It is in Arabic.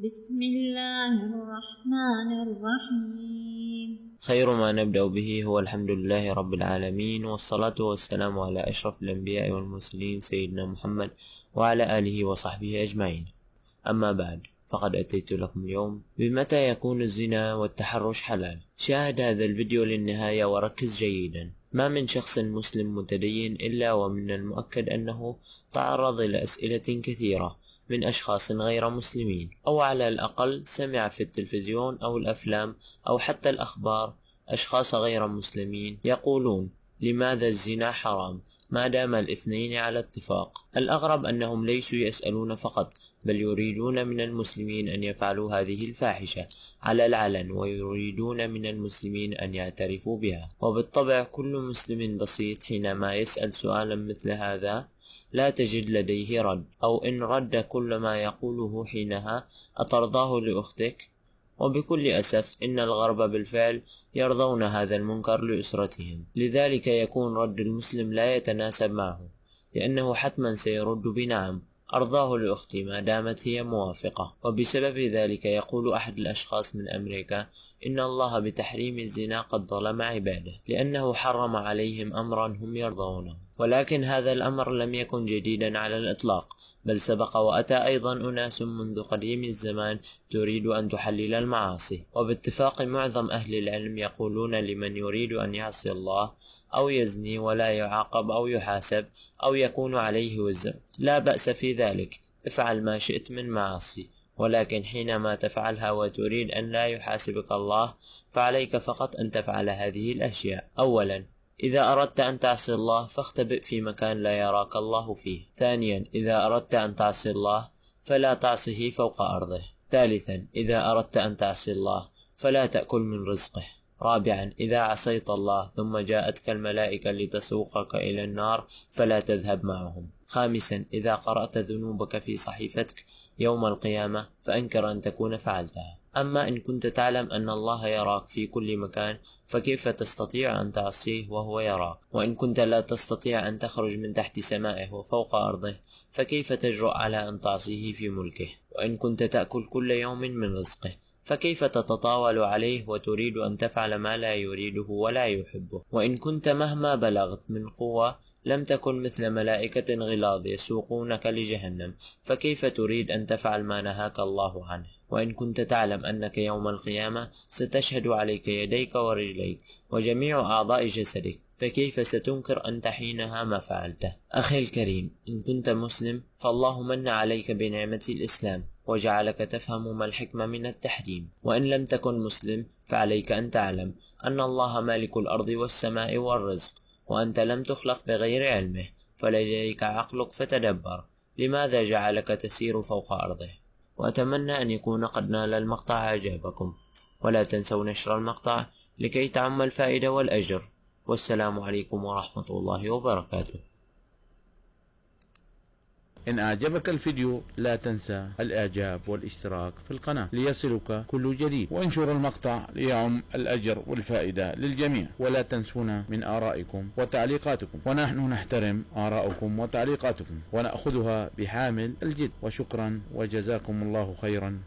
بسم الله الرحمن الرحيم. خير ما نبدأ به هو الحمد لله رب العالمين، والصلاة والسلام على أشرف الأنبياء والمرسلين سيدنا محمد وعلى آله وصحبه أجمعين. أما بعد، فقد أتيت لكم اليوم بمتى يكون الزنا والتحرش حلال. شاهد هذا الفيديو للنهاية وركز جيدا. ما من شخص مسلم متدين إلا ومن المؤكد أنه تعرض إلى أسئلة كثيرة من أشخاص غير مسلمين، أو على الأقل سمع في التلفزيون أو الأفلام أو حتى الأخبار أشخاص غير مسلمين يقولون: لماذا الزنا حرام ما دام الاثنين على اتفاق؟ الأغرب أنهم ليسوا يسألون فقط، بل يريدون من المسلمين أن يفعلوا هذه الفاحشة على العلن، ويريدون من المسلمين أن يعترفوا بها. وبالطبع كل مسلم بسيط حينما يسأل سؤالا مثل هذا لا تجد لديه رد، أو إن رد كل ما يقوله حينها: أترضاه لأختك؟ وبكل أسف إن الغرب بالفعل يرضون هذا المنكر لأسرتهم، لذلك يكون رد المسلم لا يتناسب معه، لأنه حتما سيرد بنعم، أرضاه لأختي ما دامت هي موافقة. وبسبب ذلك يقول أحد الأشخاص من أمريكا إن الله بتحريم الزنا قد ظلم عباده، لأنه حرم عليهم أمرا هم يرضونه. ولكن هذا الأمر لم يكن جديدا على الإطلاق، بل سبق وأتى أيضا أناس منذ قديم الزمان تريد أن تحلل المعاصي. وباتفاق معظم أهل العلم يقولون: لمن يريد أن يعصي الله أو يزني ولا يعاقب أو يحاسب أو يكون عليه وزر، لا بأس في ذلك، افعل ما شئت من معاصي. ولكن حينما تفعلها وتريد أن لا يحاسبك الله، فعليك فقط أن تفعل هذه الأشياء. أولا، إذا أردت أن تعصي الله فاختبئ في مكان لا يراك الله فيه. ثانيا، إذا أردت أن تعصي الله فلا تعصه فوق أرضه. ثالثا، إذا أردت أن تعصي الله فلا تأكل من رزقه. رابعا، إذا عصيت الله ثم جاءتك الملائكة لتسوقك إلى النار فلا تذهب معهم. خامسا، إذا قرأت ذنوبك في صحيفتك يوم القيامة فأنكر أن تكون فعلتها. أما إن كنت تعلم أن الله يراك في كل مكان، فكيف تستطيع أن تعصيه وهو يراك؟ وإن كنت لا تستطيع أن تخرج من تحت سمائه وفوق أرضه، فكيف تجرؤ على أن تعصيه في ملكه؟ وإن كنت تأكل كل يوم من رزقه، فكيف تتطاول عليه وتريد أن تفعل ما لا يريده ولا يحبه؟ وإن كنت مهما بلغت من قوة لم تكن مثل ملائكة غلاظ يسوقونك لجهنم، فكيف تريد أن تفعل ما نهاك الله عنه؟ وإن كنت تعلم أنك يوم القيامة ستشهد عليك يديك ورجليك وجميع أعضاء جسدك، فكيف ستنكر أنت حينها ما فعلته؟ أخي الكريم، إن كنت مسلم فالله من عليك بنعمة الإسلام وجعلك تفهم ما الحكمة من التحريم. وإن لم تكن مسلم فعليك أن تعلم أن الله مالك الأرض والسماء والرزق، وأنت لم تخلق بغير علمه، فلديك عقلك فتدبر لماذا جعلك تسير فوق أرضه. وأتمنى أن يكون قد نال المقطع إعجابكم، ولا تنسوا نشر المقطع لكي تعم الفائدة والأجر. والسلام عليكم ورحمة الله وبركاته. إن أعجبك الفيديو لا تنسى الإعجاب والاشتراك في القناة ليصلك كل جديد، وانشر المقطع ليعم الأجر والفائدة للجميع. ولا تنسونا من آرائكم وتعليقاتكم، ونحن نحترم آراءكم وتعليقاتكم ونأخذها بحامل الجد. وشكرا وجزاكم الله خيرا.